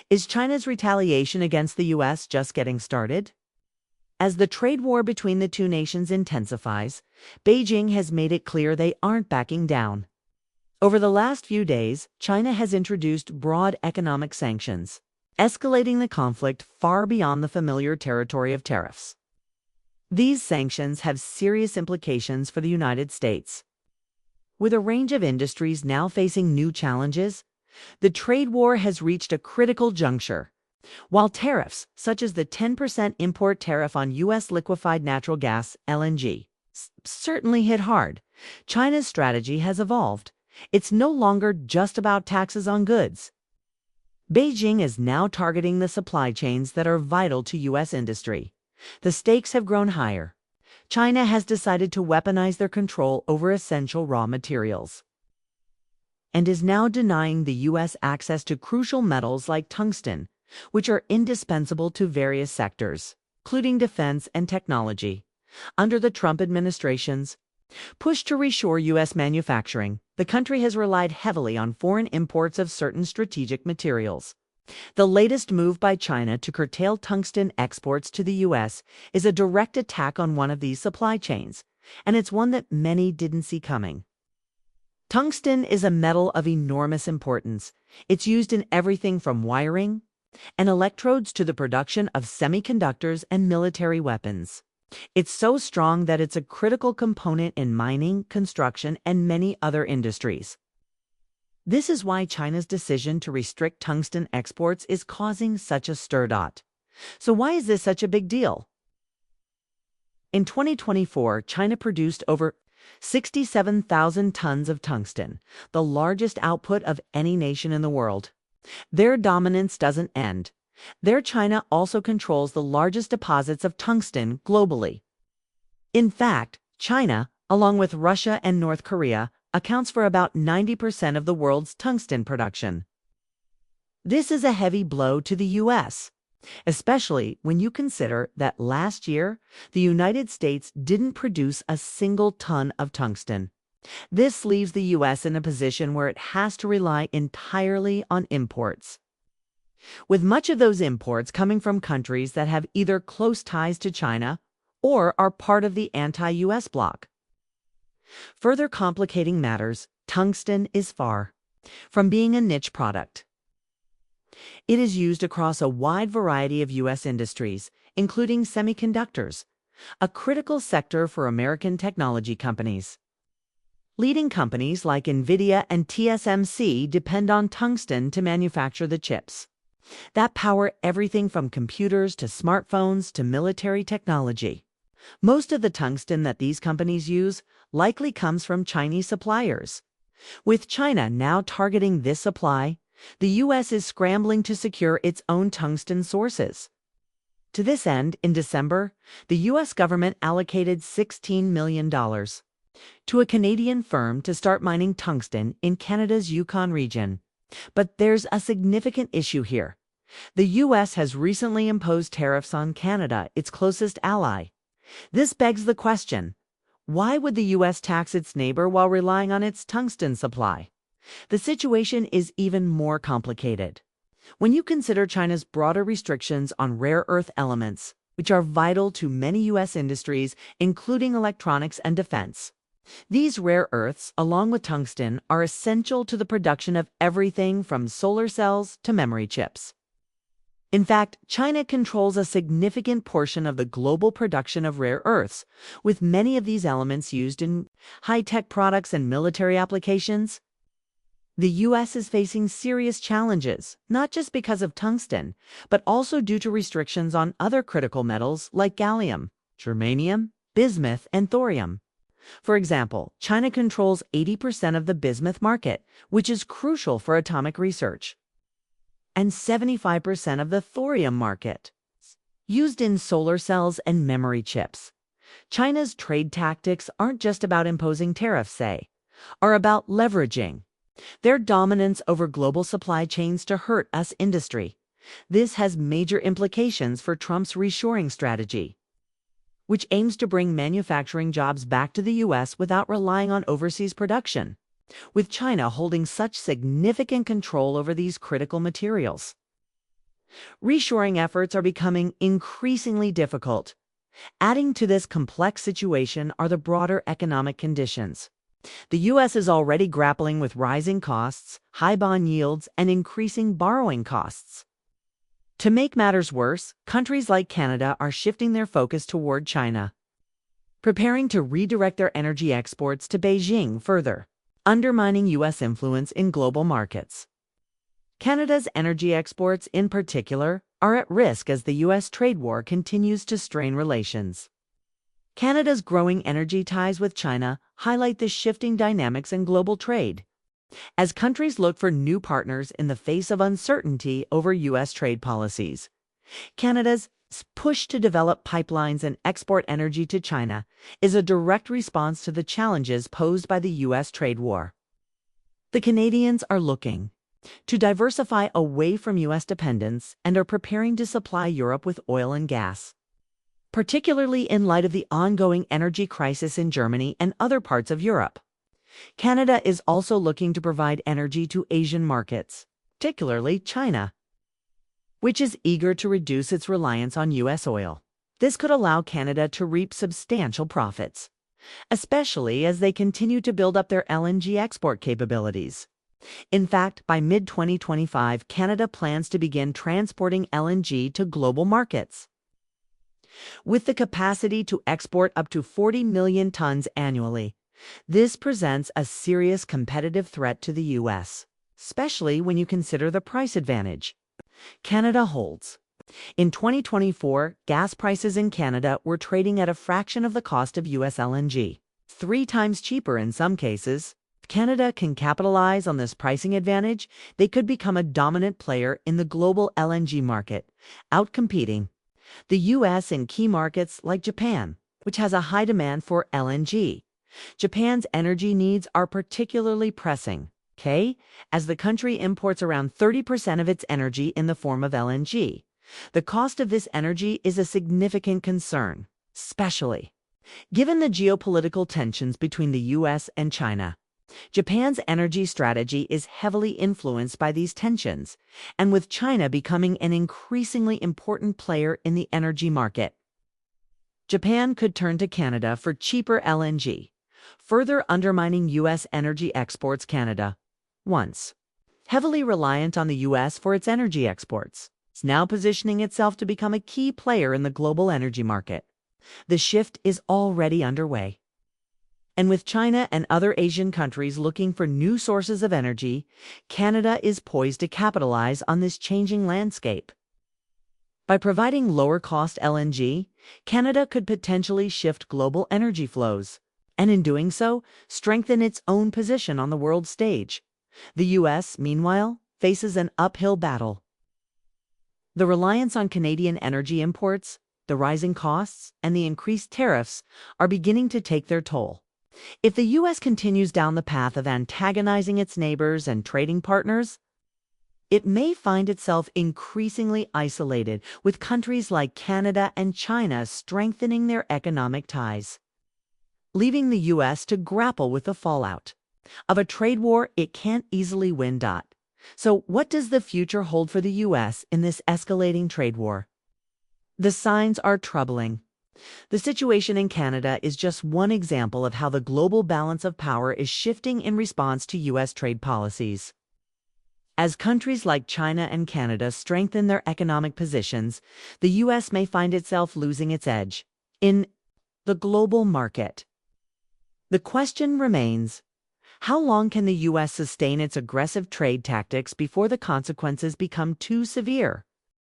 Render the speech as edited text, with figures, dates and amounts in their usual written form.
Is China's retaliation against the U.S. just getting started? As the trade war between the two nations intensifies, Beijing has made it clear they aren't backing down. Over the last few days, China has introduced broad economic sanctions, escalating the conflict far beyond the familiar territory of tariffs. These sanctions have serious implications for the United States. With a range of industries now facing new challenges, the trade war has reached a critical juncture. While tariffs, such as the 10% import tariff on U.S. liquefied natural gas, LNG, certainly hit hard, China's strategy has evolved. It's no longer just about taxes on goods. Beijing is now targeting the supply chains that are vital to U.S. industry. The stakes have grown higher. China has decided to weaponize their control over essential raw materials and is now denying the U.S. access to crucial metals like tungsten, which are indispensable to various sectors, including defense and technology. Under the Trump administration's push to reshore U.S. manufacturing, the country has relied heavily on foreign imports of certain strategic materials. The latest move by China to curtail tungsten exports to the U.S. is a direct attack on one of these supply chains, and it's one that many didn't see coming. Tungsten is a metal of enormous importance. It's used in everything from wiring and electrodes to the production of semiconductors and military weapons. It's so strong that it's a critical component in mining, construction, and many other industries. This is why China's decision to restrict tungsten exports is causing such a stir. So why is this such a big deal? In 2024, China produced over 67,000 tons of tungsten, the largest output of any nation in the world. Their dominance doesn't end. China also controls the largest deposits of tungsten globally. In fact, China, along with Russia and North Korea, accounts for about 90% of the world's tungsten production. This is a heavy blow to the U.S., especially when you consider that last year, the United States didn't produce a single ton of tungsten. This leaves the U.S. in a position where it has to rely entirely on imports, with much of those imports coming from countries that have either close ties to China or are part of the anti-U.S. bloc. Further complicating matters, tungsten is far from being a niche product. It is used across a wide variety of U.S. industries, including semiconductors, a critical sector for American technology companies. Leading companies like NVIDIA and TSMC depend on tungsten to manufacture the chips that power everything from computers to smartphones to military technology. Most of the tungsten that these companies use likely comes from Chinese suppliers. With China now targeting this supply, the U.S. is scrambling to secure its own tungsten sources. To this end, in December, the U.S. government allocated $16 million to a Canadian firm to start mining tungsten in Canada's Yukon region. But there's a significant issue here. The U.S. has recently imposed tariffs on Canada, its closest ally. This begs the question, why would the U.S. tax its neighbor while relying on its tungsten supply? The situation is even more complicated when you consider China's broader restrictions on rare earth elements, which are vital to many U.S. industries, including electronics and defense. These rare earths, along with tungsten, are essential to the production of everything from solar cells to memory chips. In fact, China controls a significant portion of the global production of rare earths, with many of these elements used in high-tech products and military applications. The U.S. is facing serious challenges, not just because of tungsten, but also due to restrictions on other critical metals like gallium, germanium, bismuth, and thorium. For example, China controls 80% of the bismuth market, which is crucial for atomic research, and 75% of the thorium market, used in solar cells and memory chips. China's trade tactics aren't just about imposing tariffs, are about leveraging their dominance over global supply chains to hurt us industry. This has major implications for Trump's reshoring strategy, which aims to bring manufacturing jobs back to the U.S. without relying on overseas production, with China holding such significant control over these critical materials. Reshoring efforts are becoming increasingly difficult. Adding to this complex situation are the broader economic conditions. The U.S. is already grappling with rising costs, high bond yields, and increasing borrowing costs. To make matters worse, countries like Canada are shifting their focus toward China, preparing to redirect their energy exports to Beijing further, undermining U.S. influence in global markets. Canada's energy exports, in particular, are at risk as the U.S. trade war continues to strain relations. Canada's growing energy ties with China highlight the shifting dynamics in global trade. As countries look for new partners in the face of uncertainty over U.S. trade policies, Canada's push to develop pipelines and export energy to China is a direct response to the challenges posed by the U.S. trade war. The Canadians are looking to diversify away from U.S. dependence and are preparing to supply Europe with oil and gas, particularly in light of the ongoing energy crisis in Germany and other parts of Europe. Canada is also looking to provide energy to Asian markets, particularly China, which is eager to reduce its reliance on U.S. oil. This could allow Canada to reap substantial profits, especially as they continue to build up their LNG export capabilities. In fact, by mid-2025, Canada plans to begin transporting LNG to global markets, with the capacity to export up to 40 million tons annually. This presents a serious competitive threat to the U.S., especially when you consider the price advantage Canada holds. In 2024, gas prices in Canada were trading at a fraction of the cost of U.S. LNG, 3 times cheaper in some cases. If Canada can capitalize on this pricing advantage, they could become a dominant player in the global LNG market, outcompeting the U.S. in key markets like Japan, which has a high demand for LNG. Japan's energy needs are particularly pressing, as the country imports around 30% of its energy in the form of LNG. The cost of this energy is a significant concern, especially given the geopolitical tensions between the U.S. and China. Japan's energy strategy is heavily influenced by these tensions, and with China becoming an increasingly important player in the energy market, Japan could turn to Canada for cheaper LNG, further undermining U.S. energy exports. Canada, once heavily reliant on the U.S. for its energy exports, is now positioning itself to become a key player in the global energy market. The shift is already underway. And with China and other Asian countries looking for new sources of energy, Canada is poised to capitalize on this changing landscape. By providing lower-cost LNG, Canada could potentially shift global energy flows, and in doing so, strengthen its own position on the world stage. The U.S., meanwhile, faces an uphill battle. The reliance on Canadian energy imports, the rising costs, and the increased tariffs are beginning to take their toll. If the U.S. continues down the path of antagonizing its neighbors and trading partners, it may find itself increasingly isolated, with countries like Canada and China strengthening their economic ties, leaving the U.S. to grapple with the fallout of a trade war it can't easily win. So what does the future hold for the U.S. in this escalating trade war? The signs are troubling. The situation in Canada is just one example of how the global balance of power is shifting in response to U.S. trade policies. As countries like China and Canada strengthen their economic positions, the U.S. may find itself losing its edge in the global market. The question remains, how long can the U.S. sustain its aggressive trade tactics before the consequences become too severe?